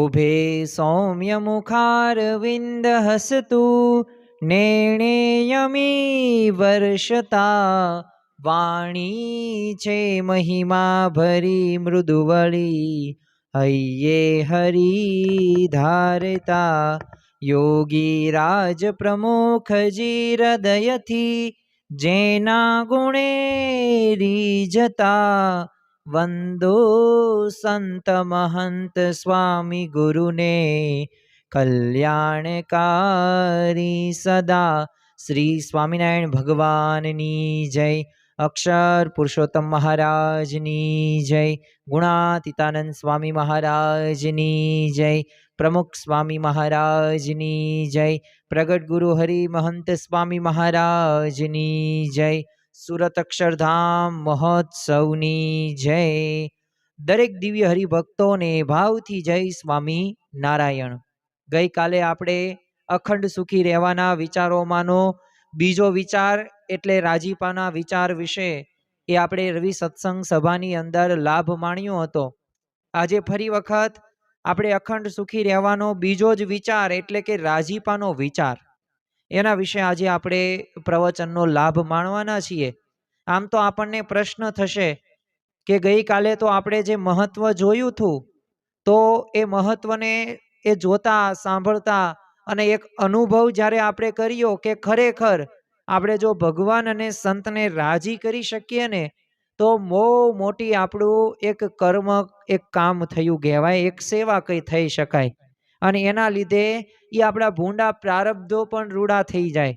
शोभे सौम्यमुखारविन्दहसतु नेणेयमी वर्षता वाणी चे महिमा भरी मृदुवली हय्ये हरि धारता योगी राज प्रमुख जी हृदयथी जेना गुणे રીજતા વંદો સંત મહંત સ્વામી ગુરુને કલ્યાણકારી સદા। શ્રી સ્વામિનારાયણ ભગવાનની જય। અક્ષર પુરુષોત્તમ મહારાજની જય। ગુણાતીતાનંદ સ્વામી મહારાજની જય। પ્રમુખ સ્વામી મહારાજની જય। પ્રગટ ગુરુ હરિ મહંત સ્વામી મહારાજની જય। સુરત અક્ષરધામ મહોત્સવની જય। દરેક દિવ્ય હરિભક્તોને ભાવથી જય સ્વામી નારાયણ। ગઈકાલે આપણે અખંડ સુખી રહેવાના વિચારોમાંનો બીજો વિચાર એટલે રાજીપાના વિચાર વિશે એ આપણે રવિ સત્સંગ સભાની અંદર લાભ માણ્યો હતો। આજે ફરી વખત આપણે અખંડ સુખી રહેવાનો બીજો જ વિચાર એટલે કે રાજીપાનો વિચાર એના વિશે આજે આપણે પ્રવચનનો લાભ માણવાના છીએ। આમ તો આપણને પ્રશ્ન થશે કે ગઈકાલે તો આપણે જે મહત્વ જોયું હતું તો એ મહત્વને એ જોતા સાંભળતા અને એક અનુભવ જ્યારે આપણે કર્યો કે ખરેખર આપણે જો ભગવાન અને સંતને રાજી કરી શકીએ ને તો બહુ મોટી આપણું એક કર્મ એક કામ થયું કહેવાય, એક સેવા કઈ થઈ શકાય અને એના લીધે એ આપણા ભૂંડા પ્રારબ્ધો પણ રૂડા થઈ જાય,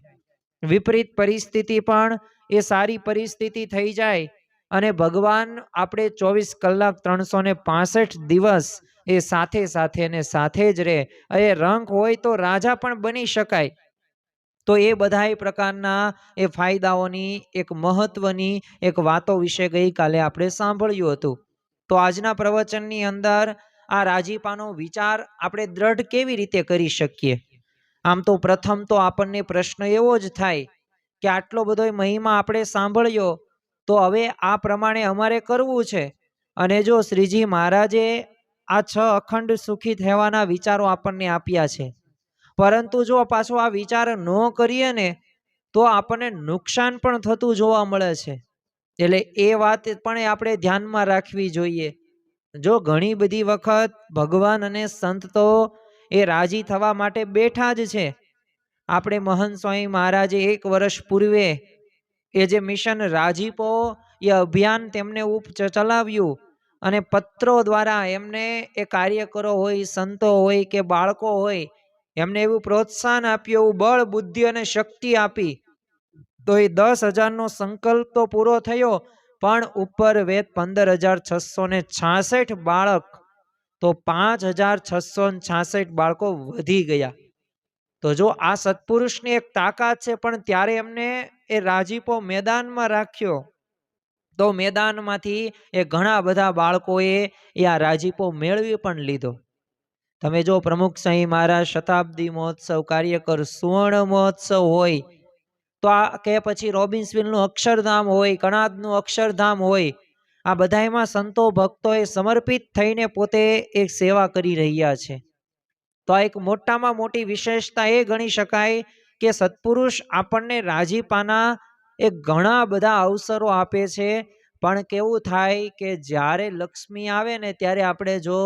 વિપરીત પરિસ્થિતિ પણ એ સારી પરિસ્થિતિ થઈ જાય અને ભગવાન આપણે 24 કલાક 365 દિવસ એ સાથે સાથે ને સાથે જ રહે। એ રંગ હોય તો રાજા પણ બની શકાય। તો એ બધા પ્રકારના એ ફાયદાઓની એક મહત્વની એક વાતો વિશે ગઈકાલે આપણે સાંભળ્યું હતું। તો આજના પ્રવચનની અંદર આ રાજીપાનો વિચાર આપણે દ્રઢ કેવી રીતે કરી શકીએ? આમ તો પ્રથમ તો આપણને પ્રશ્ન એવો જ થાય કે આટલો બધો મહિમા આપણે સાંભળ્યો તો હવે આ પ્રમાણે અમારે કરવું છે અને જો શ્રીજી મહારાજે આ 6 અખંડ સુખી થવાના વિચારો આપણને આપ્યા છે, પરંતુ જો પાછો આ વિચાર ન કરીએ ને તો આપણને નુકસાન પણ થતું જોવા મળે છે। એટલે એ વાત પણ આપણે ધ્યાનમાં રાખવી જોઈએ। જો ઘણી બધી વખત ભગવાન અને સંત તો એ રાજી થવા માટે બેઠા જ છે। આપણે મહંત સ્વામી મહારાજે 1 વર્ષ પૂર્વે એ જે મિશન રાજીપો એ અભિયાન તેમને ચલાવ્યું અને પત્રો દ્વારા એમને એ કાર્યકરો હોય, સંતો હોય કે બાળકો હોય એમને એવું પ્રોત્સાહન આપ્યું, એવું બળ બુદ્ધિ અને શક્તિ આપી તો એ 10,000નો સંકલ્પ તો પૂરો થયો પણ ઉપર વેત 15,666 બાળક તો 5,666 બાળકો વધી ગયા। તો જો આ સત્પુરુષની એક તાકાત છે પણ ત્યારે એમને એ રાજીપો મેદાનમાં રાખ્યો તો મેદાનમાંથી એ ઘણા બધા બાળકોએ એ આ રાજીપો મેળવી પણ લીધો। તમે જો પ્રમુખ સ્વામી મહારાજ શતાબ્દી મહોત્સવ કાર્યકર સુવર્ણ મહોત્સવ હોય તો આ કે પછી રોબિન્સવિલનું અક્ષરધામ હોય, કણાદનું અક્ષરધામ હોય, આ બધામાં સંતો ભક્તોએ સમર્પિત થઈને પોતે એક સેવા કરી રહ્યા છે। તો આ એક મોટામાં મોટી વિશેષતા એ ગણી શકાય કે સત્પુરુષ આપણને રાજીપાના એ ઘણા બધા અવસરો આપે છે પણ કેવું થાય કે જ્યારે લક્ષ્મી આવે ને ત્યારે આપણે જો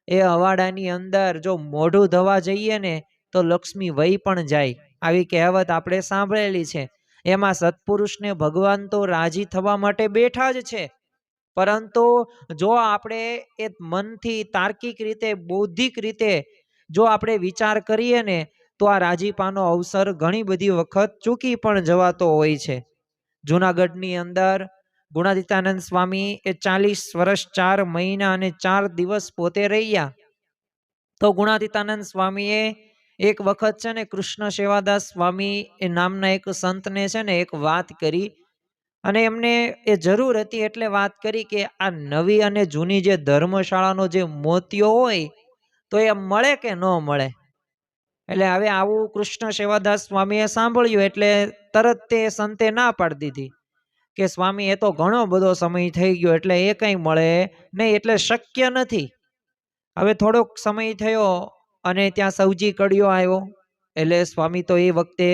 એ અવાડાની અંદર જો મોઢું ધોવા જઈએ ને તો લક્ષ્મી વહી પણ જાય, આવી કહેવત આપણે સાંભળેલી છે। એમાં સત્પુરુષને ભગવાન તો રાજી થવા માટે બેઠા જ છે, પરંતુ જો આપણે એ મનથી તાર્કિક રીતે બૌદ્ધિક રીતે જો આપણે વિચાર કરીએ ને તો આ રાજીપાનો અવસર ઘણી બધી વખત ચૂકી પણ જવાતો હોય છે। જૂનાગઢની અંદર ગુણાતીતાનંદ સ્વામી એ 40 વર્ષ 4 મહિના અને 4 દિવસ પોતે રહ્યા તો ગુણાતીતાનંદ સ્વામીએ એક વખત છે ને કૃષ્ણ સેવાદાસ સ્વામી એ નામના એક સંતને છે ને એક વાત કરી અને એમને એ જરૂર હતી એટલે વાત કરી કે આ નવી અને જૂની જે ધર્મશાળાનો જે મોતિયો હોય તો એ મળે કે ન મળે। એટલે હવે આવું કૃષ્ણ સેવાદાસ સ્વામીએ સાંભળ્યું એટલે તરત તે સંતે ના પાડી દીધી કે સ્વામી એ તો ઘણો બધો સમય થઈ ગયો એટલે એ કંઈ મળે નહીં, એટલે શક્ય નથી। હવે થોડોક સમય થયો અને ત્યાં સૌજી કડિયો આવ્યો. એટલે સ્વામી તો એ વખતે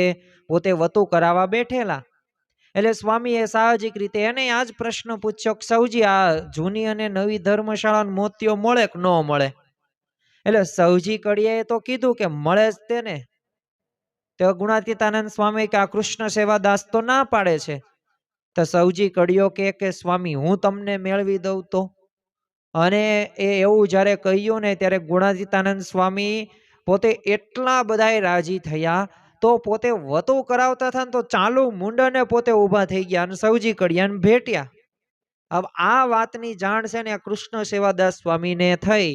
પોતે વતું કરાવવા બેઠેલા. એટલે સ્વામીએ સાહજિક રીતે એને આ જ પ્રશ્ન પૂછ્યો કે સૌજી આ જૂની અને નવી ધર્મશાળા મોતીઓ મળે કે ન મળે? એટલે સૌજી કડિયાએ તો કીધું કે મળે જ તેને. તો ગુણાતીતાનંદ સ્વામી કે આ કૃષ્ણ સેવાદાસ તો ના પાડે છે. તો સૌજી કડિયો કે સ્વામી હું તમને મેળવી દઉં તો. અને એ એવું જ્યારે કહ્યું ને ત્યારે ગુણાતીતાનંદ સ્વામી પોતે એટલા બધાય રાજી થયા. તો પોતે વતો કરાવતા હતા ને તો ચાલુ મુંડને પોતે ઊભા થઈ ગયા અને સૌજી કડિયાને ભેટ્યા. હવે આ વાતની જાણ છે ને આ કૃષ્ણ સેવાદાસ સ્વામીને થઈ.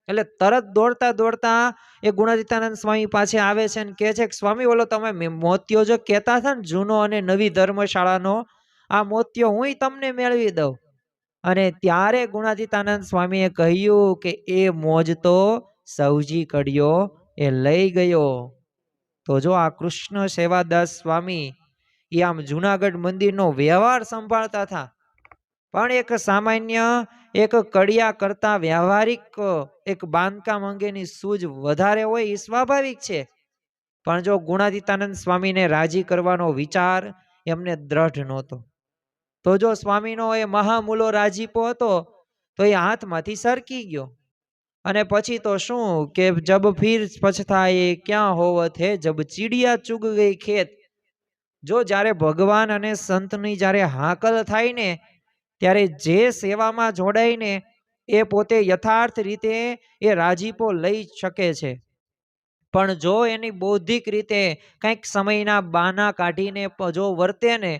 એટલે તરત દોડતા દોડતા એ ગુણાતીતાનંદ સ્વામી પાસે આવે છે અને કહે છે કે સ્વામી ઓલો તમે મોતિયો જો કહેતા હતા ને જૂનો અને નવી ધર્મશાળાનો, આ મોતિયો હું તમને મેળવી દઉં. અને ત્યારે ગુણાતીતાનંદ સ્વામીએ કહ્યું કે એ મોજ તો સૌજી કડિયો એ લઈ ગયો. તો જો આ કૃષ્ણ સેવાદાસ સ્વામી એ આમ જુનાગઢ મંદિરનો વ્યવહાર સંભાળતા હતા. પણ એક સામાન્ય એક કડિયા કરતા વ્યવહારિક એક બાંધકામ અંગેની સૂઝ વધારે હોય એ સ્વાભાવિક છે. પણ જો ગુણાતીતાનંદ સ્વામીને રાજી કરવાનો વિચાર એમને દ્રઢ નહોતો. તો જો સ્વામીનો એ મહામૂલો રાજીપો હતો તો એ હાથમાંથી સરકી ગયો. અને પછી તો શું કે જબ ફીર પછતાએ ક્યાં હોવત હે જબ ચીડિયા ચુગ ગઈ ખેત. જો જ્યારે ભગવાન અને સંતની જ્યારે હાકલ થાય ને ત્યારે જે સેવામાં જોડાઈને એ પોતે યથાર્થ રીતે એ રાજીપો લઈ શકે છે. પણ જો એની બૌદ્ધિક રીતે કંઈક સમયના બહાના કાઢીને જો વર્તે ને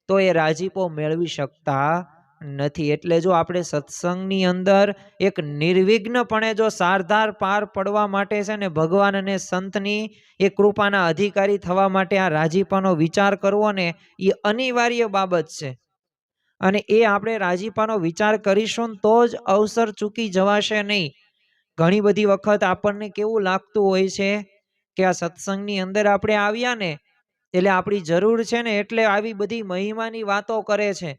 તો એ રાજીપો મેળવી શકતા નથી. એટલે જો આપણે સત્સંગની અંદર એક નિર્વિઘ્નપણે જો સારધાર પાર પડવા માટે છે ને ભગવાન અને સંતની એ કૃપાના અધિકારી થવા માટે આ રાજીપાનો વિચાર કરવો ને એ અનિવાર્ય બાબત છે. અને એ આપણે રાજીપાનો વિચાર કરીશું તો જ અવસર ચૂકી જવાશે નહીં. ઘણી બધી વખત આપણને કેવું લાગતું હોય છે કે આ સત્સંગની અંદર આપણે આવ્યા ને એટલે આપણી જરૂર છે ને એટલે આવી બધી મહિમાની વાતો કરે છે.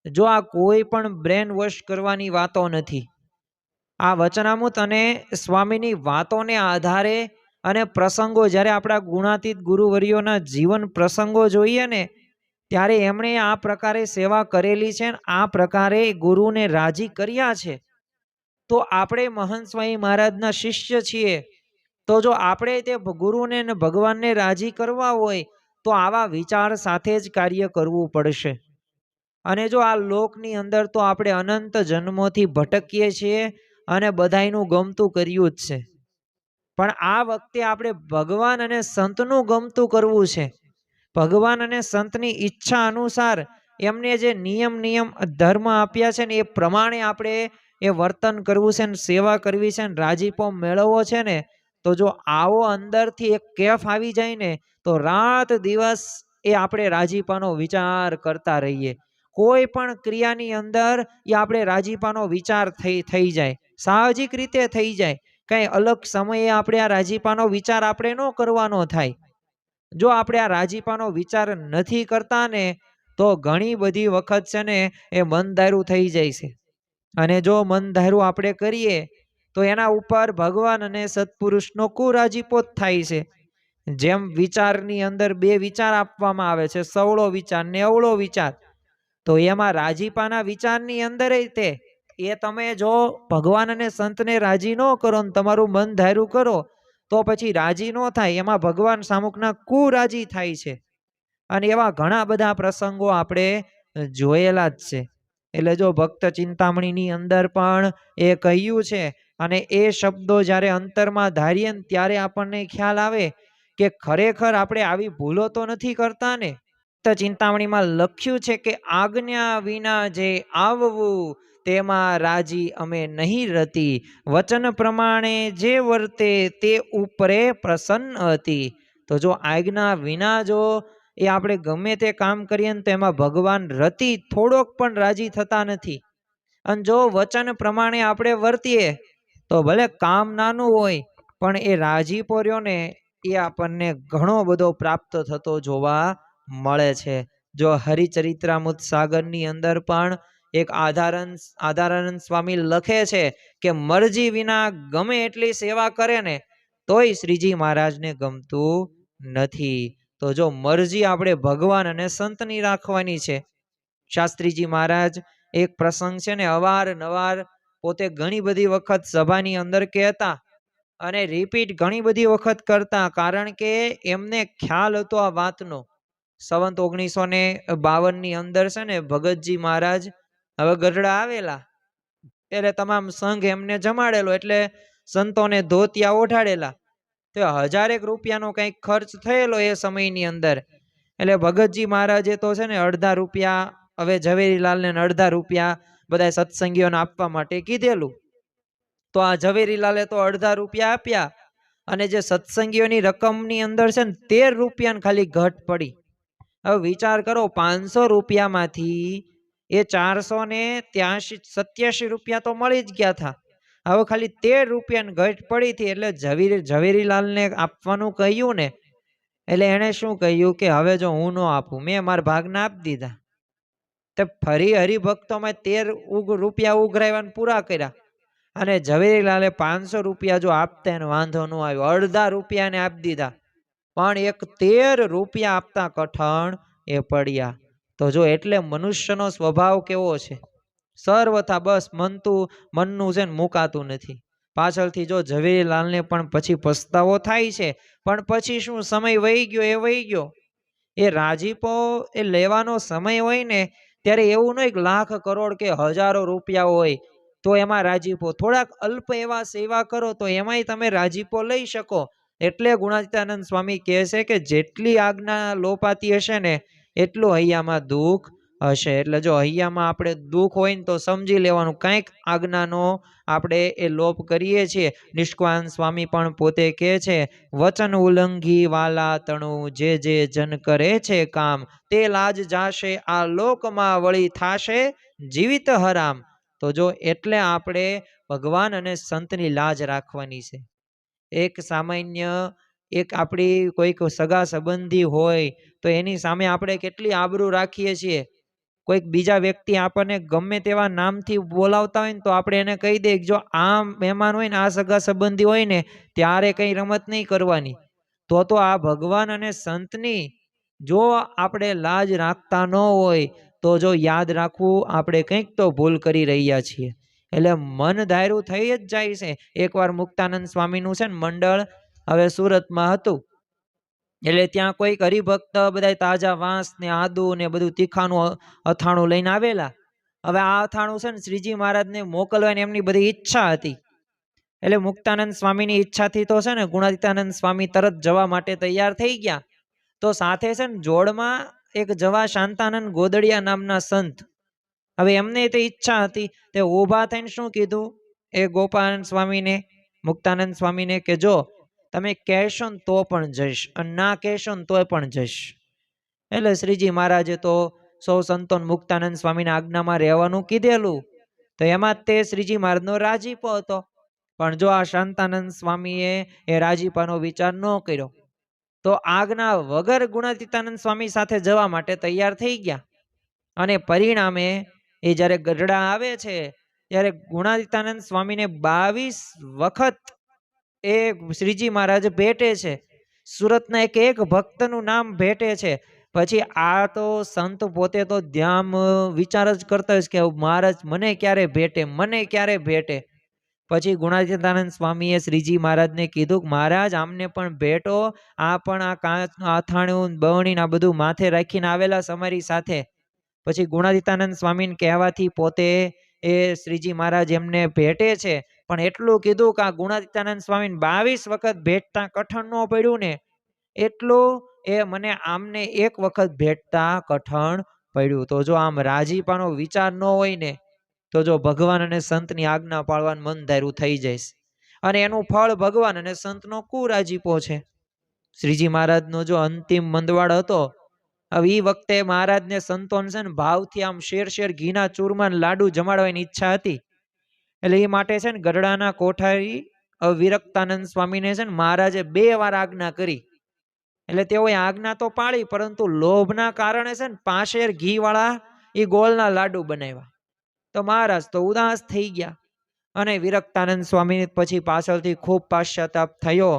જો આ કોઈ પણ બ્રેન વોશ કરવાની વાતો નથી. આ વચનામૃત અને સ્વામીની વાતોને આધારે અને પ્રસંગો જ્યારે આપણા ગુણાતીત ગુરુવર્યોના જીવન પ્રસંગો જોઈએ ને ત્યારે એમણે આ પ્રકારે સેવા કરેલી છે, આ પ્રકારે ગુરુને રાજી કર્યા છે. તો આપણે મહંત સ્વામી મહારાજના શિષ્ય છીએ. તો જો આપણે તે ગુરુને ને ભગવાનને રાજી કરવા હોય તો આવા વિચાર સાથે જ કાર્ય કરવું પડશે. અને જો આ લોકની અંદર તો આપણે અનંત જન્મોથી ભટકીએ છીએ અને બધાયનું ગમતું કર્યું જ છે. પણ આ વખતે આપણે ભગવાન અને સંતનું ગમતું કરવું છે. ભગવાન અને સંતની ઈચ્છા અનુસાર એમને જે નિયમ ધર્મ આપ્યા છે ને એ પ્રમાણે આપણે એ વર્તન કરવું છે ને સેવા કરવી છે ને રાજીપો મેળવવો છે ને તો જો આવો અંદરથી એક કેફ આવી જાય ને તો રાત દિવસ એ આપણે રાજીપાનો વિચાર કરતા રહીએ. કોઈ પણ ક્રિયાની અંદર એ આપણે રાજીપાનો વિચાર થઈ જાય, સાહજિક રીતે થઈ જાય. કઈ અલગ સમયે આપણે આ રાજીપાનો વિચાર આપણે ન કરવાનો થાય. જો આપણે આ રાજીપાનો વિચાર નથી કરતા ને તો ઘણી બધી વખત છે ને એ મનધાર્યું થઈ જાય છે. અને જો મનધાર્યું આપણે કરીએ તો એના ઉપર ભગવાન અને સત્પુરુષનો કુરાજીપો જ થાય છે. જેમ વિચારની અંદર બે વિચાર આપવામાં આવે છે, સવળો વિચાર ને અવળો વિચાર. તો એમાં રાજીપાના વિચારની અંદર તે એ તમે જો ભગવાન અને સંતને રાજી ન કરો ને તમારું મન ધાર્યું કરો તો પછી રાજી ન થાય. એમાં ભગવાન સામુકના કુરાજી થાય છે. અને એવા ઘણા બધા પ્રસંગો આપણે જોયેલા જ છે. એટલે જો ભક્ત ચિંતામણીની અંદર પણ એ કહ્યું છે અને એ શબ્દો જ્યારે અંતરમાં ધારીએ ને ત્યારે આપણને ખ્યાલ આવે કે ખરેખર આપણે આવી ભૂલો તો નથી કરતા ને. ચિંતામણીમાં લખ્યું છે કે આજ્ઞા વિના જે આવવું તેમાં રાજી અમે નહીં રતી, વચન પ્રમાણે જે વર્તે તે ઉપરે પ્રસન્ન હતી. તો જો આજ્ઞા વિના જો એ આપણે ગમે તે કામ કરીએ ને તો એમાં ભગવાન રતિ થોડોક પણ રાજી થતા નથી. અને જો વચન પ્રમાણે આપણે વર્તીએ તો ભલે કામ નાનું હોય પણ એ રાજીપો રહ્યો ને એ આપણને ઘણો બધો પ્રાપ્ત થતો જોવા મળે છે. જો હરિચરિત્રામૃત સાગરની અંદર પણ એક આધારાનંદ સ્વામી લખે છે કે મરજી વિના ગમે એટલી સેવા કરે ને તોય શ્રીજી મહારાજને ગમતું નથી. તો જો મરજી આપણે ભગવાન અને સંતની રાખવાની છે. શાસ્ત્રીજી મહારાજ એક પ્રસંગ છે ને અવારનવાર પોતે ઘણી બધી વખત સભાની અંદર કહેતા અને રિપીટ ઘણી બધી વખત કરતા, કારણ કે એમને ખ્યાલ હતો આ વાતનો. સંવંત 1952 ની અંદર છે ને ભગતજી મહારાજ હવે ગઢડા આવેલા ત્યારે તમામ સંઘ એમને જમાડેલો, એટલે સંતોને ધોતિયા ઓઢાડેલા. તો 1000 રૂપિયાનો કંઈક ખર્ચ થયેલો એ સમયની અંદર. એટલે ભગતજી મહારાજે તો છે ને અડધા રૂપિયા હવે ઝવેરીલાલને અડધા રૂપિયા બધા સત્સંગીઓને આપવા માટે કીધેલું. તો આ ઝવેરીલાલે તો અડધા રૂપિયા આપ્યા અને જે સત્સંગીઓની રકમની અંદર છે ને 13 રૂપિયાની ખાલી ઘટ પડી. હવે વિચાર કરો, 500 રૂપિયામાંથી એ 487 રૂપિયા તો મળી જ ગયા હતા. હવે ખાલી 13 રૂપિયાની ઘટ પડી હતી. એટલે ઝવેરીલાલને આપવાનું કહ્યું ને, એટલે એને શું કહ્યું કે હવે જો હું ન આપું, મેં મારા ભાગના આપી દીધા. તો ફરી હરિભક્તોમાં 13 રૂપિયા ઉઘરાવ્યા પૂરા કર્યા અને ઝવેરીલાલે 500 રૂપિયા જો આપતા એને વાંધો ન આવ્યો, અડધા રૂપિયાને આપી દીધા. પણ એક 13 રૂપિયા આપતા કઠણ એ પડ્યા. તો જો એટલે મનુષ્યનો સ્વભાવ કેવો છે, સર્વથા બસ મનનું છે ને મુકાતું નથી. પાછળથી જો ઝવેરીલાલને પણ પછી પસ્તાવો થાય છે, પણ પછી શું, સમય વહી ગયો એ વહી ગયો. એ રાજીપો એ લેવાનો સમય હોય ને ત્યારે એવું નહીં લાખ કરોડ કે હજારો રૂપિયા હોય તો એમાં રાજીપો, થોડાક અલ્પ એવા સેવા કરો તો એમાંય તમે રાજીપો લઈ શકો. એટલે ગુણાતીતાનંદ સ્વામી કહે છે કે જેટલી આજ્ઞા લોપાતી હશે ને એટલું હૈયામાં દુઃખ હશે. એટલે જો હૈયામાં આપણે દુઃખ હોય ને તો સમજી લેવાનું કંઈક આજ્ઞાનો આપણે એ લોપ કરીએ છીએ. નિષ્કાન સ્વામી પણ પોતે કહે છે, વચન ઉલ્લંઘી વાલા તણું જે જન કરે છે કામ, તે લાજ જાશે આ લોકમાં વળી થાશે જીવિત હરામ. તો જો એટલે આપણે ભગવાન અને સંતની લાજ રાખવાની છે. એક સામાન્ય એક આપણી કોઈક સગા સંબંધી હોય તો એની સામે આપણે કેટલી આબરૂ રાખીએ છીએ. કોઈક બીજા વ્યક્તિ આપણને ગમે તેવા નામથી બોલાવતા હોય ને તો આપણે એને કહી દઈએ જો આ મહેમાન હોય ને, આ સગા સંબંધી હોય ને, ત્યારે કઈ રમત નહીં કરવાની. તો આ ભગવાન અને સંતની જો આપણે લાજ રાખતા ન હોય તો જો યાદ રાખવું આપણે કંઈક તો ભૂલ કરી રહ્યા છીએ. એટલે મન ધાર્યું થઈ જ જાય છે. એકવાર મુક્તાનંદ સ્વામીનું છે ને મંડળ હવે સુરતમાં હતું. એટલે ત્યાં કોઈક હરિભક્ત બધા તાજા વાંસ ને આદુ ને બધું તીખાનું અથાણું લઈને આવેલા. હવે આ અથાણું છે ને શ્રીજી મહારાજને મોકલવાની એમની બધી ઈચ્છા હતી. એટલે મુક્તાનંદ સ્વામીની ઈચ્છાથી તો છે ને ગુણાતીતાનંદ સ્વામી તરત જવા માટે તૈયાર થઈ ગયા. તો સાથે છે ને જોડમાં એક જવા શાંતાનંદ ગોદડિયા નામના સંત. હવે એમને તો ઈચ્છા હતી, તે ઊભા થઈને શું કીધું એ ગોપાનંદ સ્વામીને, મુક્તાનંદ સ્વામીને કે જો તમે કહેશો ને તો પણ જઈશ અને ના કહેશો ને તોય પણ જઈશ. એટલે શ્રીજી મહારાજે તો સૌ સંતોન મુક્તાનંદ સ્વામીના આજ્ઞામાં રહેવાનું કીધેલું. તો એમાં તે શ્રીજી મહારાજનો રાજીપો હતો. પણ જો આ શાંતાનંદ સ્વામીએ એ રાજીપાનો વિચાર ન કર્યો તો આજ્ઞા વગર ગુણાતીતાનંદ સ્વામી સાથે જવા માટે તૈયાર થઈ ગયા. અને પરિણામે એ જ્યારે ગઢડા આવે છે ત્યારે ગુણાતીતાનંદ સ્વામીને 22 વખત એ શ્રીજી મહારાજ ભેટે છે. સુરતના એક ભક્તનું નામ ભેટે છે. પછી આ તો સંત પોતે તો ધ્યાન વિચાર જ કરતા હોય કે મહારાજ મને ક્યારે ભેટે, મને ક્યારે ભેટે. પછી ગુણાતીતાનંદ સ્વામીએ શ્રીજી મહારાજને કીધું મહારાજ આમને પણ ભેટો, આ પણ આ કાચનું આથાણું બવણી આ બધું માથે રાખીને આવેલા તમારી સાથે. પછી ગુણાતીતાનંદ સ્વામીને કહેવાથી પોતે એ શ્રીજી મહારાજ એમને ભેટે છે. પણ એટલું કીધું કે આ ગુણાતીતાનંદ સ્વામીને 22 વખત ભેટતા કઠણ ન પડ્યું ને એટલું એ મને આમને એક વખત ભેટતા કઠણ પડ્યું. તો જો આમ રાજીપાનો વિચાર ન હોય ને તો જો ભગવાન અને સંતની આજ્ઞા પાળવાનું મન ધાર્યું થઈ જાય. અને એનું ફળ ભગવાન અને સંતનો કુરાજીપો છે. શ્રીજી મહારાજનો જો અંતિમ મંદવાડ હતો. હવે એ વખતે મહારાજને સંતોન છે ને ભાવથી આમ શેર ઘીના ચૂરમાન લાડુ જમાડવાની ઈચ્છા હતી. એટલે એ માટે છે ને ગઢડાના કોઠારી વિરક્તાનંદ સ્વામીને છે ને મહારાજે 2 વાર આજ્ઞા કરી. એટલે તેઓએ આજ્ઞા તો પાળી પરંતુ લોભના કારણે છે ને 5 ઘી વાળા એ ગોળના લાડુ બનાવ્યા. તો મહારાજ તો ઉદાસ થઈ ગયા અને વિરક્તાનંદ સ્વામી પછી પાછળથી ખૂબ પાશ્ચાતાપ થયો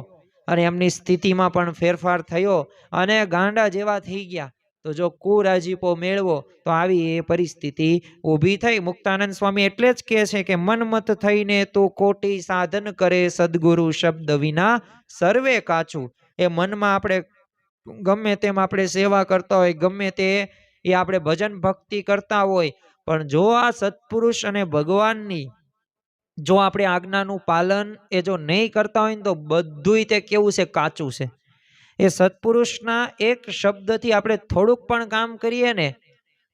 અને એમની સ્થિતિમાં પણ ફેરફાર થયો અને ગાંડા જેવા થઈ ગયા. તો જો કુરાજીપો મેળવો તો આવી એ પરિસ્થિતિ ઊભી થઈ. મુક્તાનંદ સ્વામી એટલે જ કહે છે કે મનમત થઈને તું કોટી સાધન કરે, સદગુરુ શબ્દ વિના સર્વે કાચું. એ મનમાં આપણે ગમે તેમ આપણે સેવા કરતા હોય, ગમે તે એ આપણે ભજન ભક્તિ કરતા હોય, પણ જો આ સત્પુરુષ અને ભગવાનની જો આપણે આજ્ઞાનું પાલન એ જો નહીં કરતા હોય ને તો બધુંય તે કેવું છે, કાચું છે. એ સત્પુરુષના એક શબ્દથી આપણે થોડુંક પણ કામ કરીએ ને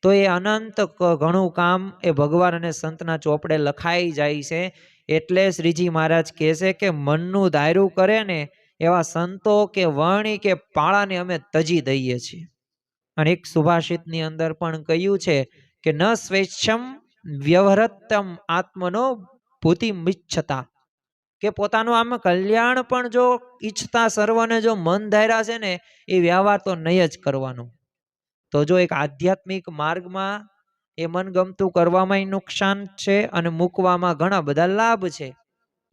તો એ અનંત ઘણું કામ એ ભગવાન અને સંતના ચોપડે લખાઈ જાય છે. એટલે શ્રીજી મહારાજ કહે છે કે મનનું ધાર્યું કરે ને એવા સંતો કે વાણી કે પાળાને અમે તજી દઈએ છીએ. અને એક સુભાષિતની અંદર પણ કહ્યું છે કે ન સ્વેચ્છમ વ્યવહૃતમ આત્મનો ભૂતિમિચ્છતા, કે પોતાનું આમ કલ્યાણ પણ જો ઈચ્છતા સર્વને જો મન ધાર્યા છે ને એ વ્યવહાર તો નહીં જ કરવાનો. તો જો એક આધ્યાત્મિક માર્ગમાં એ મનગમતું કરવામાં નુકસાન છે અને મૂકવામાં ઘણા બધા લાભ છે.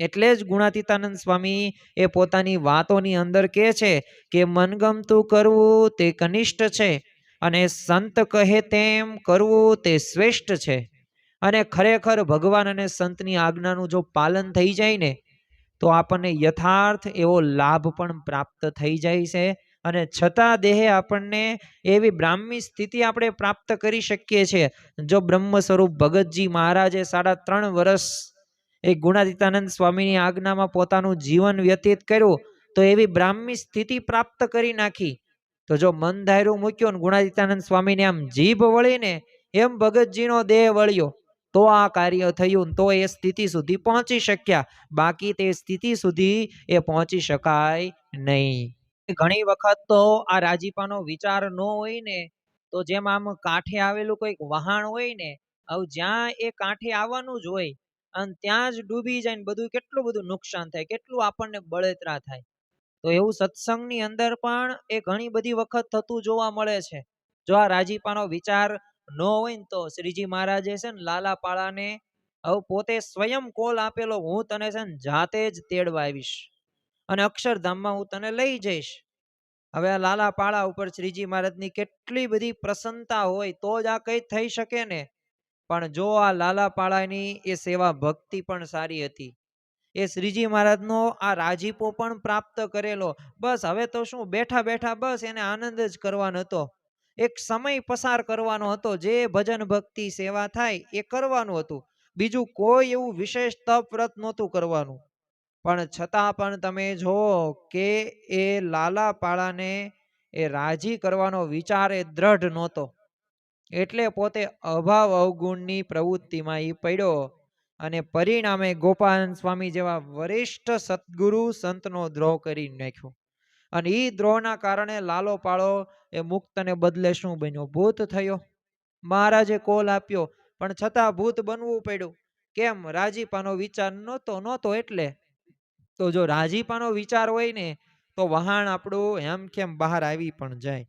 એટલે જ ગુણાતીતાનંદ સ્વામી એ પોતાની વાતોની અંદર કહે છે કે મનગમતું કરવું તે કનિષ્ઠ છે અને સંત કહે તેમ કરવું તે શ્રેષ્ઠ છે. અને ખરેખર ભગવાન અને સંતની આજ્ઞાનું જો પાલન થઈ જાય ને તો આપણને યથાર્થ એવો લાભ પણ પ્રાપ્ત થઈ જાય છે. અને છતાં દેહે આપણને એવી બ્રાહ્મી સ્થિતિ આપણે પ્રાપ્ત કરી શકીએ છીએ. જો બ્રહ્મ સ્વરૂપ ભગતજી મહારાજે 3.5 વર્ષ એ ગુણાતીતાનંદ સ્વામીની આજ્ઞામાં પોતાનું જીવન વ્યતીત કર્યું તો એવી બ્રાહ્મી સ્થિતિ પ્રાપ્ત કરી નાખી. તો જો મન ધાર્યું મૂક્યો ને ગુણાતીતાનંદ સ્વામીને આમ જીભ વળીને એમ ભગતજીનો દેહ વળ્યો તો આ કાર્ય થયું, તો એ સ્થિતિ સુધી પહોંચી શક્યા. બાકી તે સ્થિતિ સુધી એ પહોંચી શકાય નહીં. ઘણી વખત તો આ રાજીપાનો વિચાર ન હોય ને તો જેમ આમ કાંઠે આવેલું કોઈક વહાણ હોય ને, હવે જ્યાં એ કાંઠે આવવાનું જ હોય અને ત્યાં જ ડૂબી જાય ને બધું કેટલું બધું નુકસાન થાય, કેટલું આપણને બળતરા થાય. તો એવું સત્સંગની અંદર પણ એ ઘણી બધી વખત થતું જોવા મળે છે. જો આ રાજીપાનો વિચાર ન હોય ને તો શ્રીજી મહારાજે છે ને લાલા પાળાને હવે પોતે સ્વયં કોલ આપેલો, હું તને છે ને જાતે જ તેડવા આવીશ અને અક્ષરધામમાં હું તને લઈ જઈશ. હવે આ લાલા પાળા ઉપર શ્રીજી મહારાજની કેટલી બધી પ્રસન્નતા હોય તો જ આ કઈ થઈ શકે ને. પણ જો આ લાલા પાળાની એ સેવા ભક્તિ પણ સારી હતી. એ શ્રીજી મહારાજનો આ રાજીપો પણ પ્રાપ્ત કરેલો. બસ હવે તો શું બેઠા બેઠા બસ એને આનંદ જ કરવાનો હતો, એક સમય પસાર કરવાનો હતો. જે ભજન ભક્તિ સેવા થાય એ કરવાનું હતું, બીજું કોઈ એવું વિશેષ તપ વ્રત નહોતું કરવાનું. પણ છતાં પણ તમે જુઓ કે એ લાલા પાળાને એ રાજી કરવાનો વિચાર એ દ્રઢ નહોતો. એટલે પોતે અભાવ અવગુણની પ્રવૃત્તિમાં એ પડ્યો અને પરિણામે ગોપાલ સ્વામી જેવા વરિષ્ઠ સદગુરુ સંતનો દ્રોહ કરી નાખ્યો. અને એ દ્રોહના કારણે લાલો પાળો એ મુક્તને બદલે શું બન્યો? ભૂત થયો. મહારાજે કોલ આપ્યો પણ છતાં ભૂત બનવું પડ્યું. કેમ? રાજીપાનો વિચાર નહોતો એટલે. તો જો રાજીપાનો વિચાર હોય ને તો વહાણ આપણું હેમખેમ બહાર આવી પણ જાય.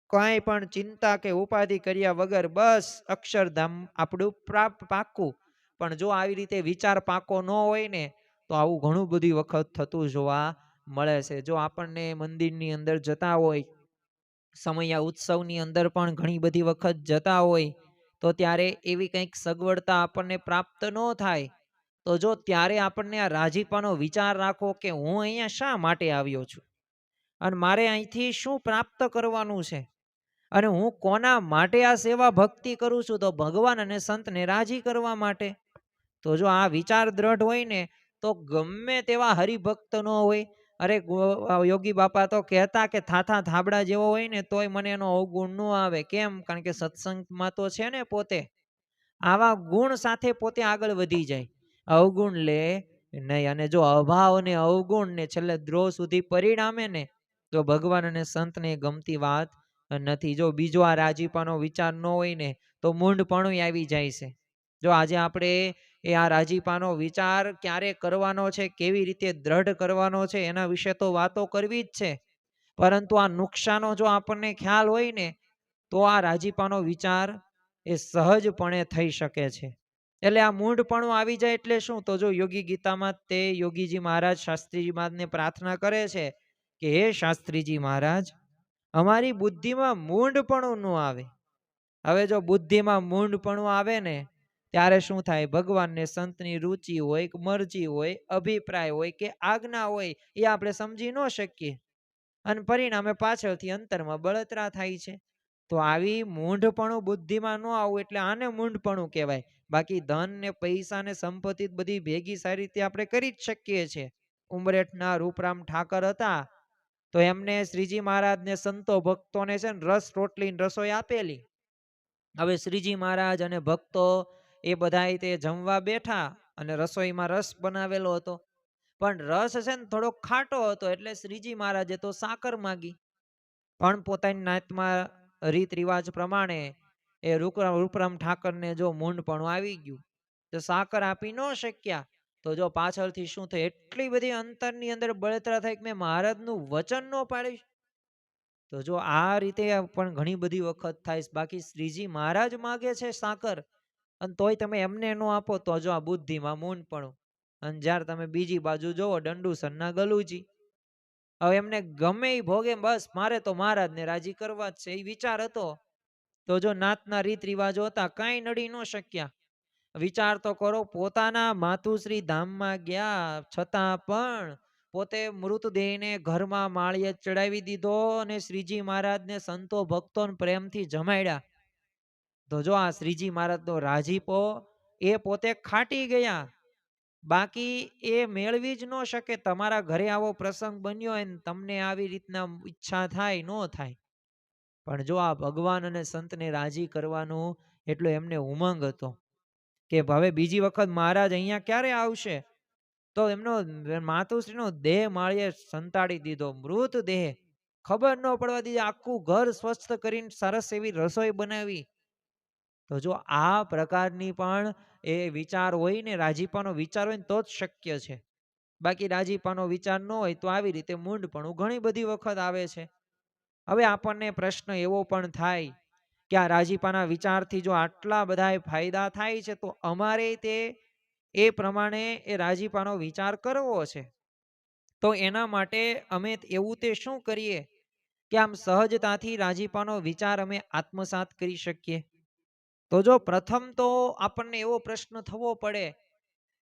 કાંઈ પણ ચિંતા કે ઉપાધિ કર્યા વગર બસ અક્ષરધામ આપણું પ્રાપ્ત પાક્કું. પણ જો આવી રીતે વિચાર પાકો ન હોય ને તો આવું ઘણું બધી વખત થતું જોવા મળે છે. જો આપણને મંદિરની અંદર જતા હોય, સમયા ઉત્સવની અંદર પણ ઘણી બધી વખત જતા હોય તો ત્યારે એવી કંઈક સગવડતા આપણને પ્રાપ્ત ન થાય તો જો ત્યારે આપણને આ રાજીપાનો વિચાર રાખો કે હું અહીંયા શા માટે આવ્યો છું અને મારે અહીંથી શું પ્રાપ્ત કરવાનું છે અને હું કોના માટે આ સેવા ભક્તિ કરું છું, તો ભગવાન અને સંતને રાજી કરવા માટે. તો જો આ વિચાર દ્રઢ હોય ને તો ગમે તેવા હરિભક્ત ન હોય, અરે યોગી બાપા તો કહેતા કે થાથા થાબડા જેવો હોય ને તોય મને એનો અવગુણ ન આવે. કેમ? કારણ કે સત્સંગમાં તો છે ને પોતે આવા ગુણ સાથે પોતે આગળ વધી જાય, અવગુણ લે નહીં. અને જો અભાવ ને અવગુણ ને છેલ્લે દ્રોહ સુધી પરિણામે ને તો ભગવાન અને સંતને ગમતી વાત નથી. જો બીજો આ રાજીપાનો વિચાર ન હોય ને તો મૂંઢપણું આવી જાય છે. જો આજે આપણે એ આ રાજીપાનો વિચાર ક્યારે કરવાનો છે, કેવી રીતે દ્રઢ કરવાનો છે એના વિશે તો વાતો કરવી જ છે, પરંતુ આ નુકસાનો જો આપણને ખ્યાલ હોય ને તો આ રાજીપાનો વિચાર એ સહજપણે થઈ શકે છે. એટલે આ મૂઢપણું આવી જાય એટલે શું? તો જો યોગી ગીતામાં તે યોગીજી મહારાજ શાસ્ત્રીજી મહારાજને પ્રાર્થના કરે છે કે હે શાસ્ત્રીજી મહારાજ, અમારી બુદ્ધિમાં મૂઢપણું ન આવે. હવે જો બુદ્ધિમાં મૂઢપણું આવે ને ત્યારે શું થાય? ભગવાનને સંતની રુચિ હોય, મરજી હોય, અભિપ્રાય હોય કે આજ્ઞા હોય એ આપણે સમજી ન શકીએ અને પરિણામે પાછળથી અંતરમાં બળતરા થાય છે. તો આવી મૂઢપણું બુદ્ધિમાં ન આવું એટલે આને મૂઢપણું કહેવાય. બાકી ધન ને પૈસા ને સંપત્તિ બધી ભેગી સારી રીતે આપણે કરી જ શકીએ છીએ. ઉમરેઠના રૂપરામ ઠાકર હતા તો એમને શ્રીજી મહારાજને સંતો ભક્તોને છે ને રસ રોટલી રસોઈ આપેલી. હવે શ્રીજી મહારાજ અને ભક્તો એ બધા તે જમવા બેઠા અને રસોઈમાં રસ બનાવેલો હતો, પણ રસ છે ને થોડો ખાટો હતો એટલે શ્રીજી મહારાજે તો સાકર માગી. પણ પોતાની નાતમાં રીત રિવાજ પ્રમાણે એ રૂપરામ ઠાકરને જો મૂંઢપણું આવી ગયું તો સાકર આપી ન શક્યા. તો જો પાછળથી શું થાય? એટલી બધી અંતરની અંદર બળતરા થાય કે મેં મહારાજનું વચન ન પાડીશ. તો જો આ રીતે પણ ઘણી બધી વખત થાય. બાકી શ્રીજી મહારાજ માગે છે સાકર અને તોય તમે એમને ન આપો તો જો આ બુદ્ધિમાં મૂંઢપણું. અને જ્યારે તમે બીજી બાજુ જોવો દંડુસરના ગલુજી, હવે એમને ગમે એ ભોગે બસ મારે તો મહારાજને રાજી કરવા જ છે એ વિચાર હતો. તો જો નાતના રીત રિવાજો હતા કાંઈ નડી ન શક્યા. વિચાર તો કરો, પોતાના માતુશ્રી ધામમાં ગયા છતાં પણ પોતે મૃતદેહને ઘરમાં માળીએ ચડાવી દીધો અને શ્રીજી મહારાજને સંતો ભક્તો પ્રેમથી જમાડ્યા. તો જો આ શ્રીજી મહારાજનો રાજીપો એ પોતે ખાટી ગયા. બાકી એ મેળવી જ ન શકે. તમારા ઘરે આવો પ્રસંગ બન્યો હોય ને તમને આવી રીતના ઈચ્છા થાય ન થાય, પણ જો આ ભગવાન અને સંતને રાજી કરવાનું એટલો એમને ઉમંગ હતો કે હવે બીજી વખત મહારાજ અહીંયા ક્યારે આવશે. તો એમનો માતુશ્રીનો દેહ માળીએ સંતાડી દીધો, મૃત દેહ ખબર ન પડવા દીધી. આખું ઘર સ્વચ્છ કરીને સરસ એવી રસોઈ બનાવી. તો જો આ પ્રકારની પણ એ વિચાર હોય ને, રાજીપાનો વિચાર હોય ને તો જ શક્ય છે. બાકી રાજીપાનો વિચાર ન હોય તો આવી રીતે મૂંઢપણું ઘણી બધી વખત આવે છે. હવે આપણને પ્રશ્ન એવો પણ થાય કે આ રાજીપાના વિચારથી જો આટલા બધા ફાયદા થાય છે તો અમારે તે એ પ્રમાણે એ રાજીપાનો વિચાર કરવો છે. તો એના માટે અમે એવું તે શું કરીએ કે આમ સહજતાથી રાજીપાનો વિચાર અમે આત્મસાત કરી શકીએ? તો જો પ્રથમ તો આપણને એવો પ્રશ્ન થવો પડે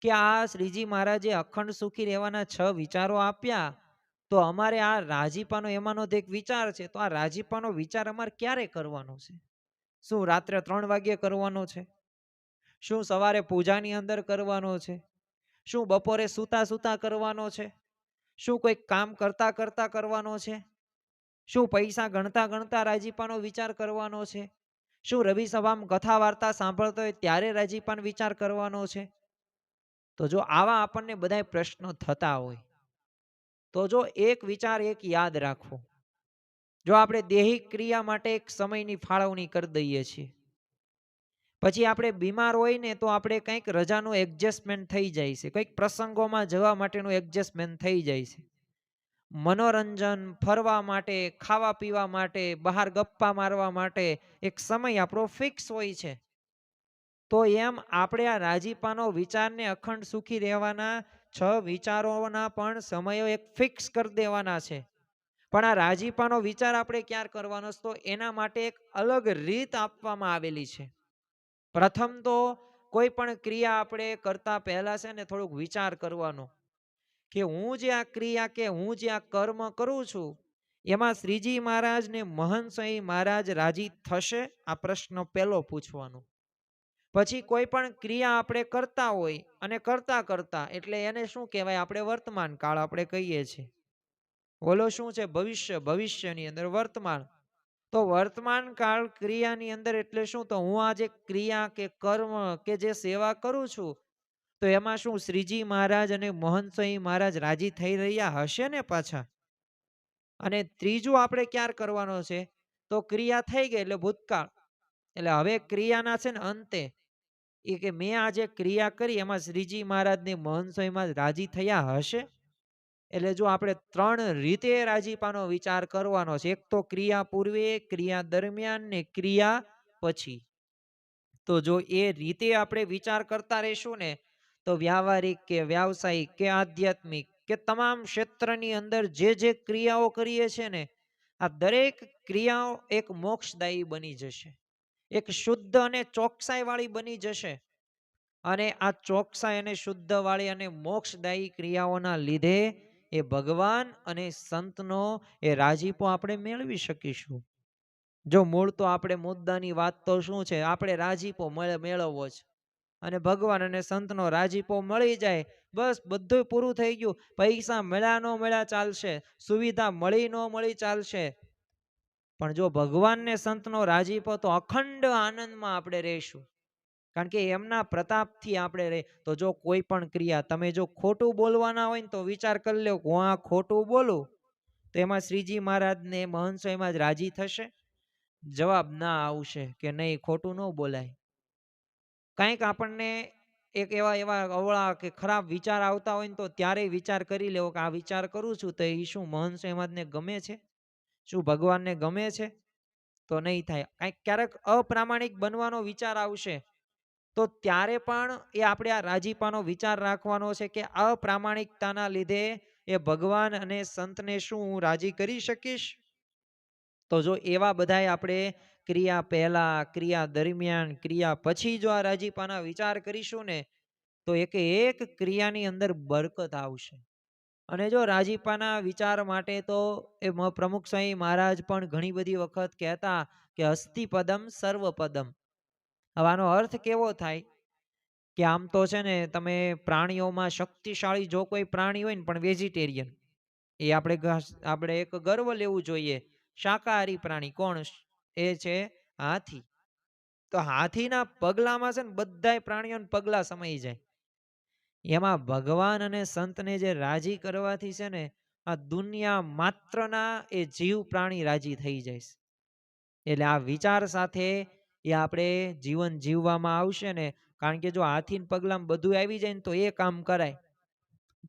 કે આ શ્રીજી મહારાજે અખંડ સુખી રહેવાના 6 વિચારો આપ્યા, તો અમારે આ રાજીપાનો એમાંનો એક વિચાર છે, તો આ રાજીપાનો વિચાર અમારે ક્યારે કરવાનો છે? શું રાત્રે 3 વાગ્યે કરવાનો છે? શું સવારે પૂજાની અંદર કરવાનો છે? શું બપોરે સૂતા સૂતા કરવાનો છે? શું કોઈ કામ કરતા કરતા કરવાનો છે? શું પૈસા ગણતા ગણતા રાજીપાનો વિચાર કરવાનો છે? શું રવિ સભામાં કથા વાર્તા સાંભળતો હોય ત્યારે રાજીપાનો વિચાર કરવાનો છે? તો જો આવા આપણને બધા પ્રશ્નો થતા હોય તો જો એક વિચાર એક યાદ રાખવો. જો આપણે દૈહિક ક્રિયા માટે એક સમયની ફાળવણી કરી દઈએ છીએ, પછી આપણે બીમાર હોય ને તો આપણે કંઈક રજાનું એડજસ્ટમેન્ટ થઈ જાય છે, કંઈક પ્રસંગોમાં જવા માટેનું એડજસ્ટમેન્ટ થઈ જાય છે, મનોરંજન, ફરવા માટે, ખાવા પીવા માટે, બહાર ગપ્પા મારવા માટે એક સમય આપણો ફિક્સ હોય છે. તો એમ આપણે આ રાજીપાનો વિચારને અખંડ સુખી રહેવાના 6 વિચારોના પણ સમયો એક ફિક્સ કરી દેવાના છે. પણ આ રાજીપાનો વિચાર આપણે ક્યારે કરવાનો છે? તો એના માટે એક અલગ રીત આપવામાં આવેલી છે. પ્રથમ તો કોઈ પણ ક્રિયા આપણે કરતા પહેલા છે ને થોડુંક વિચાર કરવાનો કે હું જે આ ક્રિયા કે હું જે આ કર્મ કરું છું એમાં શ્રીજી મહારાજ ને મહંત સ્વામી મહારાજ રાજી થશે? આ પ્રશ્ન પહેલો પૂછવાનો. પછી કોઈ પણ ક્રિયા આપણે કરતા હોય અને કરતા કરતા એટલે એને શું કહેવાય? આપણે વર્તમાન કાળ આપણે કહીએ છીએ. ઓલો શું છે? ભવિષ્ય. ભવિષ્યની અંદર વર્તમાન. તો વર્તમાન કાળ ક્રિયાની અંદર એટલે શું? તો હું આ જે ક્રિયા કે કર્મ કે જે સેવા કરું છું તો એમાં શું શ્રીજી મહારાજ અને મહંત સ્વામી મહારાજ રાજી થઈ રહ્યા હશે ને પાછા? અને ત્રીજું આપણે ક્યારે કરવાનો છે? તો ક્રિયા થઈ ગઈ એટલે ભૂતકાળ. એટલે હવે ક્રિયાના છે ને અંતે એ કે મેં આ જે ક્રિયા કરી એમાં શ્રીજી મહારાજ ને મહંત સ્વામી મહારાજ રાજી થયા હશે? એટલે જો આપણે 3 રીતે રાજીપાનો વિચાર કરવાનો છે. એક તો ક્રિયા પૂર્વે, ક્રિયા દરમિયાન ને ક્રિયા પછી. તો જો એ રીતે આપણે વિચાર કરતા રહીશું ને, તો વ્યાવહારિક કે વ્યાવસાયિક કે આધ્યાત્મિક કે તમામ ક્ષેત્રની અંદર જે ક્રિયાઓ કરીએ છીએ ને, આ દરેક ક્રિયાઓ એક મોક્ષદાયી બની જશે, એક શુદ્ધ અને ચોકસાઈ વાળી બની જશે. અને આ ચોકસાઈ અને શુદ્ધ વાળી અને મોક્ષદાયી ક્રિયાઓના લીધે એ ભગવાન અને સંતનો એ રાજીપો આપણે મેળવી શકીશું. જો મૂળ તો આપણે મુદ્દાની વાત તો શું છે, આપણે રાજીપો મેળવવો છે. અને ભગવાન અને સંતનો રાજીપો મળી જાય, બસ બધું પૂરું થઈ ગયું. પૈસા મળ્યા ન મળ્યા ચાલશે, સુવિધા મળી ન મળી ચાલશે, પણ જો ભગવાન ને સંતનો રાજીપો, તો અખંડ આનંદમાં આપણે રહીશું. કારણ કે એમના પ્રતાપથી આપણે રહે. તો જો કોઈ પણ ક્રિયા તમે જો ખોટું બોલવાના હોય ને, તો વિચાર કરી લો, હું આ ખોટું બોલું તો એમાં શ્રીજી મહારાજને મહંસો એમાં જ રાજી થશે? જવાબ ના આવશે કે નહીં, ખોટું ન બોલાય. કંઈક આપણને એક એવા એવા અવળા કે ખરાબ વિચાર આવતા હોય ને, તો ત્યારે વિચાર કરી લેવો કે આ વિચાર કરું છું તો એ શું મહંસો એમાં ગમે છે, શું ભગવાનને ગમે છે? તો નહીં થાય. કંઈક ક્યારેક અપ્રામાણિક બનવાનો વિચાર આવશે, તો ત્યારે પણ એ આપણે આ રાજીપાનો વિચાર રાખવાનો છે કે અપ્રામાણિકતાના લીધે એ ભગવાન અને સંતને શું હું રાજી કરી શકીશ? તો જો એવા બધાય આપણે ક્રિયા પહેલા, ક્રિયા દરમિયાન, ક્રિયા પછી જો આ રાજીપાના વિચાર કરીશું ને, તો એક ક્રિયાની અંદર બરકત આવશે. અને જો રાજીપાના વિચાર માટે તો એ પ્રમુખ સ્વામી મહારાજ પણ ઘણી બધી વખત કહેતા કે અસ્તિ પદમ સર્વ પદમ. હવે આનો અર્થ કેવો થાય કે આમ તો છે ને, તમે પ્રાણીઓમાં શક્તિશાળી જો કોઈ પ્રાણી હોય ને, પણ વેજીટેરિયન, એ આપણે એક ગર્વ લેવું જોઈએ. શાકાહારી પ્રાણી કોણ? એ છે હાથી. તો હાથીના પગલામાં છે ને, બધાય પ્રાણીઓના પગલા સમાઈ જાય. એમાં ભગવાન અને સંતને જે રાજી કરવાથી છે ને, આ દુનિયા માત્રના એ જીવ પ્રાણી રાજી થઈ જાય. એટલે આ વિચાર સાથે એ આપણે જીવન જીવવામાં આવશે ને. કારણ કે જો હાથીના પગલામાં બધું આવી જાય ને, તો એ કામ કરાય,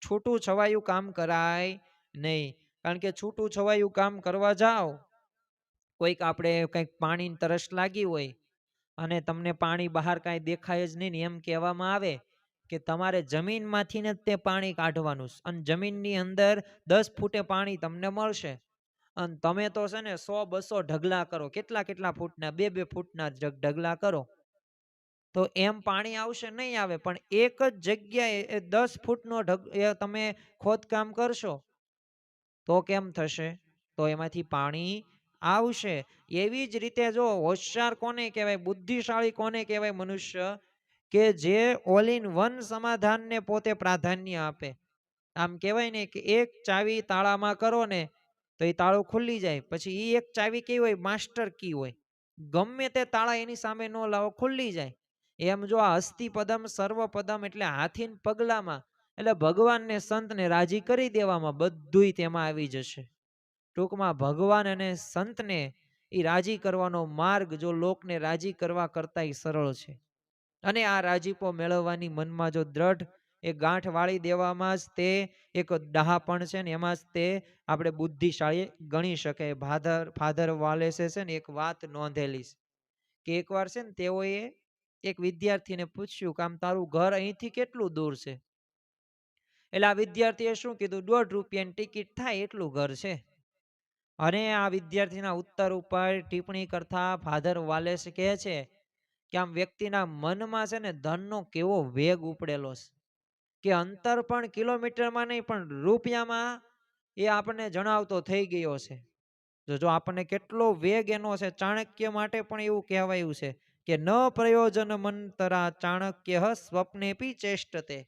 છૂટું છવાયું કામ કરાય નહીં. કારણ કે છૂટું છવાયું કામ કરવા જાઓ, કોઈક આપણે કંઈક પાણીની તરસ લાગી હોય અને તમને પાણી બહાર કાંઈ દેખાય જ નહીં ને, એમ કહેવામાં આવે કે તમારે જમીનમાંથી જ તે પાણી કાઢવાનું છે, અને જમીનની અંદર 10 ફૂટે પાણી તમને મળશે. અને તમે તો છે ને 100-200 ઢગલા કરો, કેટલા ફૂટના, 2-2 ફૂટના ઢગલા કરો, તો એમ પાણી આવશે નહીં? આવે. પણ એક જ જગ્યાએ 10 ફૂટનો તમે ખોદકામ કરશો, તો કેમ થશે? તો એમાંથી પાણી આવશે. એવી જ રીતે જો હોશિયાર કોને કહેવાય, બુદ્ધિશાળી કોને કહેવાય? મનુષ્ય કે જે ઓલ ઇન વન સમાધાનને પોતે પ્રાધાન્ય આપે. આમ કહેવાય ને કે એક ચાવી તાળામાં કરો ને, તો એ તાળું ખુલી જાય. પછી એ એક ચાવી કેવી હોય? માસ્ટર કી હોય. ગમે તે તાળા એની સામે ન લાવો, ખુલી જાય. એમ જો આ અસ્તિ પદમ સર્વ પદમ એટલે હાથીન પગલામાં, એટલે ભગવાનને સંતને રાજી કરી દેવામાં બધુંય તેમાં આવી જશે. ટૂંકમાં ભગવાન અને સંતને એ રાજી કરવાનો માર્ગ જો લોકને રાજી કરવા કરતા સરળ છે. અને આ રાજીપો મેળવવાની મનમાં જો દ્રઢ એ ગાંઠ વાળી દેવામાં જ તે એક ડહાપણ છે ને, એમાં જ તે આપણે બુદ્ધિશાળી ગણી શકાય. ફાધર વાલેસે છે ને એક વાત નોંધેલી કે એકવાર છે ને, તેઓએ એક વિદ્યાર્થીને પૂછ્યું કે આમ તારું ઘર અહીંથી કેટલું દૂર છે? એટલે આ વિદ્યાર્થીએ શું કીધું? 1.5 રૂપિયાની ટિકિટ થાય એટલું ઘર છે. અને આ વિદ્યાર્થીના ઉત્તર ઉપર ટિપ્પણી કરતા ફાધર વાલેસ કહે છે કે આમ વ્યક્તિના મનમાં છે ને ધનનો કેવો વેગ ઉપડેલો છે, કે અંતર પણ કિલોમીટરમાં નહીં, પણ રૂપિયામાં એ આપણને જણાવતો થઈ ગયો છે. જો આપણને કેટલો વેગ એનો છે. ચાણક્ય માટે પણ એવું કહેવાયું છે કે ન પ્રયોજન મંતરા ચાણક્ય સ્વપ્નેપી ચેષ્ટતે,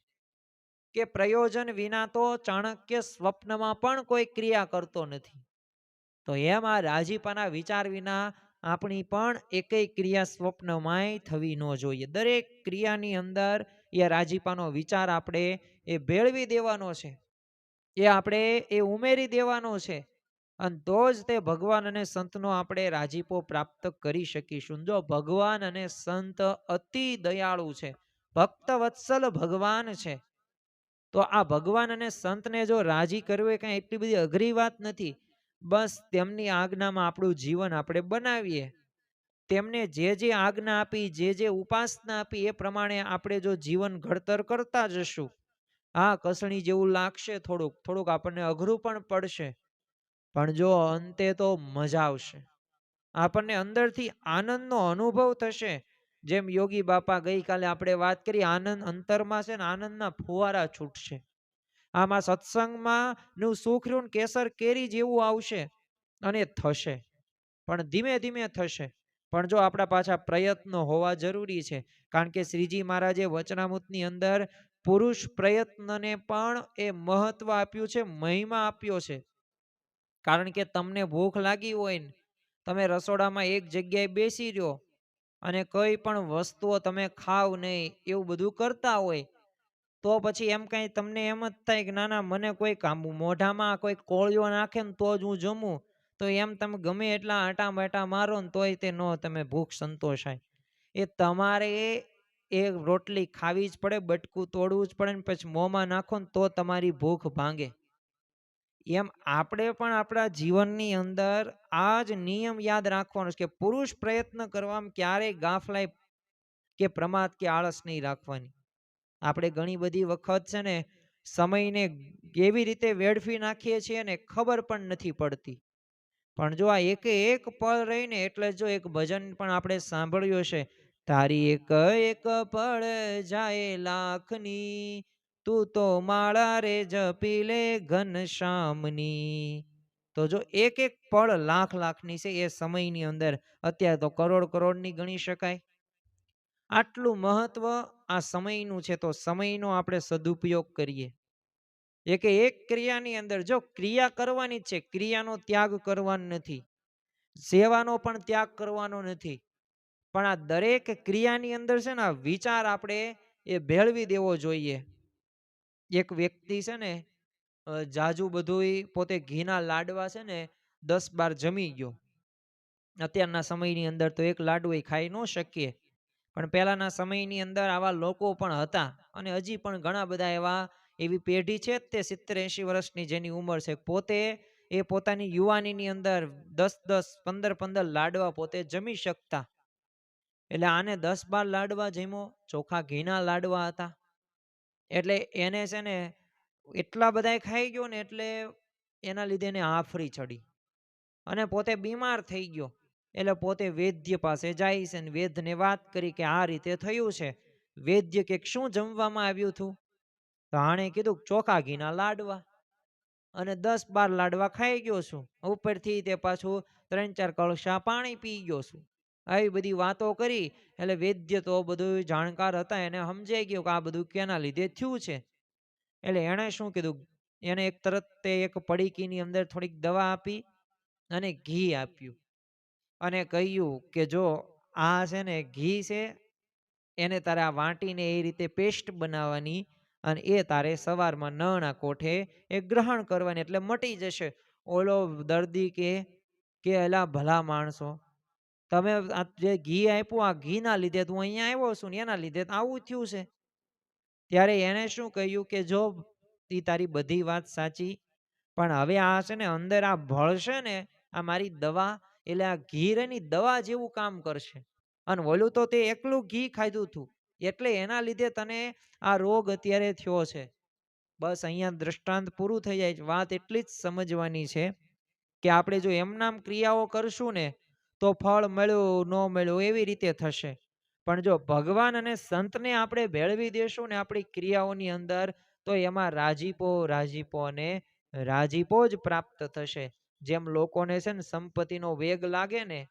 કે પ્રયોજન વિના તો ચાણક્ય સ્વપ્નમાં પણ કોઈ ક્રિયા કરતો નથી. તો એમ આ રાજીપાના વિચાર વિના આપણી પણ એકેય ક્રિયા સ્વપ્નમાંય થવી ન જોઈએ. દરેક ક્રિયાની અંદર એ રાજીપાનો વિચાર આપણે એ ભેળવી દેવાનો છે, એ આપણે એ ઉમેરી દેવાનો છે. અને તો જ તે ભગવાન અને સંતનો આપણે રાજીપો પ્રાપ્ત કરી શકીશું. જો ભગવાન અને સંત અતિ દયાળુ છે, ભક્ત વત્સલ ભગવાન છે, તો આ ભગવાન અને સંતને જો રાજી કરવું એ કઈ એટલી બધી અઘરી વાત નથી. બસ તેમની આજ્ઞામાં આપણું જીવન આપણે બનાવીએ. તેમને જે આજ્ઞા આપી, જે ઉપાસના આપી, એ પ્રમાણે આપણે જો જીવન ઘડતર કરતા જશું, હા કસણી જેવું લાગશે, થોડુંક થોડુંક આપણને અઘરું પણ પડશે, પણ જો અંતે તો મજા આવશે. આપણને અંદરથી આનંદનો અનુભવ થશે. જેમ યોગી બાપા ગઈકાલે આપણે વાત કરી, આનંદ અંતરમાં છે ને આનંદના ફુવારા છૂટશે. આમાં સત્સંગમાં નું સુખ રહ્યું કેસર કેરી જેવું આવશે અને થશે, પણ ધીમે ધીમે થશે. પણ જો આપણા પાછા પ્રયત્નો હોવા જરૂરી છે. કારણ કે શ્રીજી મહારાજે વચનામૃતની અંદર પુરુષ પ્રયત્નને પણ એ મહત્વ આપ્યું છે, મહિમા આપ્યો છે. કારણ કે તમને ભૂખ લાગી હોય ને, તમે રસોડામાં એક જગ્યાએ બેસી રહ્યો અને કઈ પણ વસ્તુઓ તમે ખાવ નહીં એવું બધું કરતા હોય, તો પછી એમ કઈ તમને એમ જ થાય કે ના ના મને કોઈ કામ મોઢામાં કોઈ કોળિયો નાખે ને તો જ હું જમું, તો એમ તમે ગમે એટલા આટા માટા મારો ને તોય તે નો તમે ભૂખ સંતોષાય. એ તમારે એ રોટલી ખાવી જ પડે, બટકું તોડવું જ પડે ને પછી મોંમાં નાખો ને તો તમારી ભૂખ ભાંગે. એમ આપણે પણ આપણા જીવનની અંદર આ જ નિયમ યાદ રાખવાનો છે કે પુરુષ પ્રયત્ન કરવામાં ક્યારેય ગાફલાઈ કે પ્રમાદ કે આળસ નહીં રાખવાની. આપણે ઘણી બધી વખત છે ને સમયને કેવી રીતે વેડફી નાખીએ છીએ ને ખબર પણ નથી પડતી. પણ જો આ એક એક પળ રહીને, એટલે જો એક ભજન પણ આપણે સાંભળ્યું છે, તારી એક એક પળ જાય લાખની, તું તો માળા રે જપી લે ઘનશ્યામની. તો જો એક એક પળ લાખ લાખની છે એ સમયની અંદર, અત્યારે તો કરોડ કરોડની ગણી શકાય. આટલું મહત્વ આ સમયનું છે, તો સમયનો આપણે સદુપયોગ કરીએ. એક ક્રિયાની અંદર જો ક્રિયા કરવાની છે, ક્રિયાનો ત્યાગ કરવાનો નથી, સેવાનો પણ ત્યાગ કરવાનો નથી, પણ આ દરેક ક્રિયાની અંદર છે ને વિચાર આપણે એ ભેળવી દેવો જોઈએ. એક વ્યક્તિ છે ને જાજુ બધું પોતે ઘીના લાડવા છે ને 10-12 જમી ગયો. અત્યારના સમયની અંદર તો એક લાડુ ખાઈ ન શકીએ, પણ પહેલાના સમયની અંદર આવા લોકો પણ હતા, અને હજી પણ ઘણા બધા એવી પેઢી છે તે 70-80 વર્ષની જેની ઉંમર છે, પોતે એ પોતાની યુવાનીની અંદર 10-10 15-15 લાડવા પોતે જમી શકતા. એટલે આને 10-12 લાડવા જમ્યો, ચોખા ઘીના લાડવા હતા, એટલે એને છે ને એટલા બધા ખાઈ ગયો ને, એટલે એના લીધે એને આફરી ચડી અને પોતે બીમાર થઈ ગયો. એટલે પોતે વૈદ્ય પાસે જાય છે, વૈદ્યને વાત કરી કે આ રીતે થયું છે. વૈદ્ય કે શું જમવામાં આવ્યું હતું? તો આણે કીધું ચોખા ઘીના લાડવા, અને 10-12 લાડવા ખાઈ ગયો છું, ઉપરથી તે પાછું 3-4 કળશા પાણી પી ગયો છું. આવી બધી વાતો કરી. એટલે વૈદ્ય તો બધું જાણકાર હતા, એને સમજાઈ ગયું કે આ બધું કેના લીધે થયું છે. એટલે એણે શું કીધું, એને એક તરત તે એક પડીકીની અંદર થોડીક દવા આપી અને ઘી આપ્યું, અને કહ્યું કે જો આ છે ને ઘી છે, એને તારે આ વાટીને એ રીતે પેસ્ટ બનાવવાની, અને એ તારે સવારમાં નળના કોઠે એ ગ્રહણ કરવાની, એટલે મટી જશે. ઓલો દર્દી કે એલા ભલા માણસો, તમે આ જે ઘી આપ્યું, આ ઘીના લીધે તું અહીંયા આવ્યો છું ને એના લીધે આવું થયું છે. ત્યારે એને શું કહ્યું કે જો તી તારી બધી વાત સાચી, પણ હવે આ છે ને અંદર આ ભળશે ને આ મારી દવા, એટલે આ ઘી એની દવા જેવું કામ કરશે. અને ઓલું તો તે એકલું ઘી ખાધું હતું, એટલે એના લીધે તને આ રોગ અત્યારે થયો છે. બસ અહીંયા દ્રષ્ટાંત પૂરું થઈ જાય. વાત એટલી જ સમજવાની છે કે આપણે જો એમનામ ક્રિયાઓ કરશું ને તો ફળ મળ્યું ન મળ્યું એવી રીતે થશે. પણ જો ભગવાન અને સંતને આપણે ભેળવી દેશું ને આપણી ક્રિયાઓની અંદર, તો એમાં રાજીપો રાજીપો અને રાજીપો જ પ્રાપ્ત થશે. જેમ લોકોને છે ને સંપત્તિનો વેગ લાગે ને,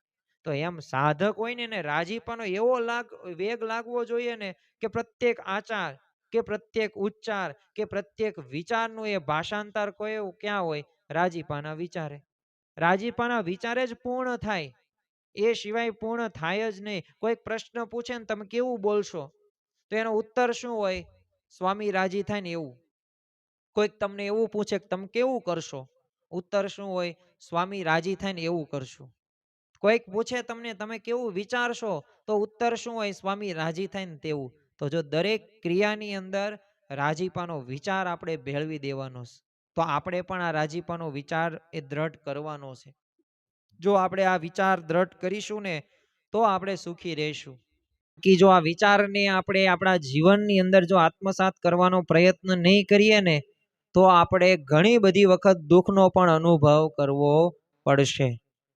તો એમ સાધક હોય ને એને રાજીપાનો એવો વેગ લાગવો જોઈએ ને કે પ્રત્યેક આચાર કે પ્રત્યેક ઉચ્ચાર કે પ્રત્યેક વિચારનું એ ભાષાંતર કયું ક્યાં હોય? રાજીપાના વિચારે. રાજીપાના વિચારે જ પૂર્ણ થાય, એ સિવાય પૂર્ણ થાય જ નહીં. કોઈ પ્રશ્ન પૂછે ને તમે કેવું બોલશો, તો એનો ઉત્તર શું હોય? સ્વામી રાજી થાય ને એવું. કોઈક તમને એવું પૂછે કે તમે કેવું કરશો, ઉત્તર શું હોય? સ્વામી રાજી થાય ને એવું કરશું. કોઈક પૂછે તમને તમે કેવું વિચારશો, તો ઉત્તર શું હોય? સ્વામી રાજી થાય ને તેવું. તો જો દરેક ક્રિયાની અંદર રાજીપાનો વિચાર આપણે ભેળવી દેવાનો છે, તો આપણે પણ આ રાજીપાનો વિચાર એ દ્રઢ કરવાનો છે. જો આપણે આ વિચાર દ્રઢ કરીશું ને, તો આપણે સુખી રહીશું. કે જો આ વિચારને આપણે આપણા જીવનની અંદર જો આત્મસાત કરવાનો પ્રયત્ન નહીં કરીએ ને, તો આપણે ઘણી બધી વખત દુઃખનો પણ અનુભવ કરવો પડશે.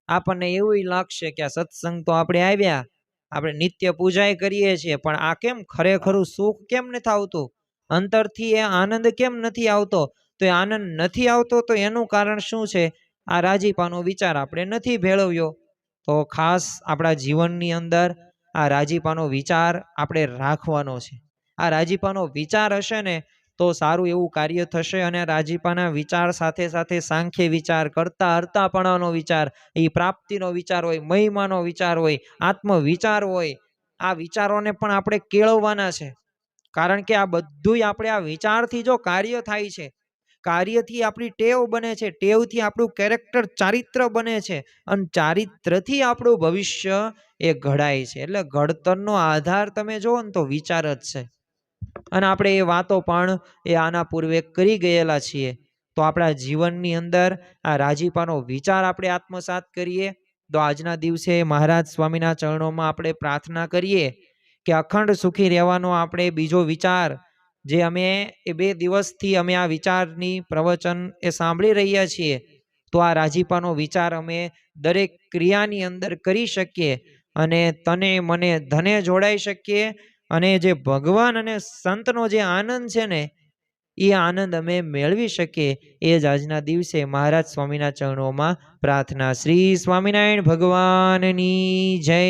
આપણને એવું લાગશે કે આ સત્સંગ તો આપણે આવ્યા, આપણે નિત્ય પૂજાય કરીએ છીએ, પણ આ કેમ ખરેખરું સુખ કેમ નથી આવતું, અંતરથી એ આનંદ કેમ નથી આવતો? તો એ આનંદ નથી આવતો તો એનું કારણ શું છે? આ રાજીપાનો વિચાર આપણે નથી ભેળવ્યો. તો ખાસ આપણા જીવનની અંદર આ રાજીપાનો વિચાર આપણે રાખવાનો છે. આ રાજીપાનો વિચાર હશે ને તો સારું એવું કાર્ય થશે. અને રાજીપાના વિચાર સાથે સાથે સાંખ્ય વિચાર, કરતા હર્તાપણાનો વિચાર, એ પ્રાપ્તિનો વિચાર હોય, મહિમાનો વિચાર હોય, આત્મવિચાર હોય, આ વિચારોને પણ આપણે કેળવવાના છે. કારણ કે આ બધું આપણે આ વિચારથી જો કાર્ય થાય છે, કાર્યથી આપણી ટેવ બને છે, ટેવથી આપણું કેરેક્ટર, ચારિત્ર બને છે, અને ચારિત્રથી આપણું ભવિષ્ય એ ઘડાય છે. એટલે ઘડતરનો આધાર તમે જુઓ ને તો વિચાર જ છે. અને આપણે એ વાતો પણ એ આના પૂર્વે કરી ગયેલા છીએ. તો આપણા જીવનની અંદર આ રાજીપાનો વિચાર આપણે આત્મસાત કરીએ. તો આજના દિવસે મહારાજ સ્વામીના ચરણોમાં આપણે પ્રાર્થના કરીએ કે અખંડ સુખી રહેવાનો આપણે બીજો વિચાર, જે અમે એ 2 દિવસથી અમે આ વિચારની પ્રવચન એ સાંભળી રહ્યા છીએ, તો આ રાજીપાનો વિચાર અમે દરેક ક્રિયાની અંદર કરી શકીએ અને તને મને ધને જોડાઈ શકીએ. અને જે ભગવાન અને સંતનો જે આનંદ છે ને, એ આનંદ અમે મેળવી શકીએ. એ જ આજના દિવસે મહારાજ સ્વામીના ચરણોમાં પ્રાર્થના. શ્રી સ્વામિનારાયણ ભગવાનની જય.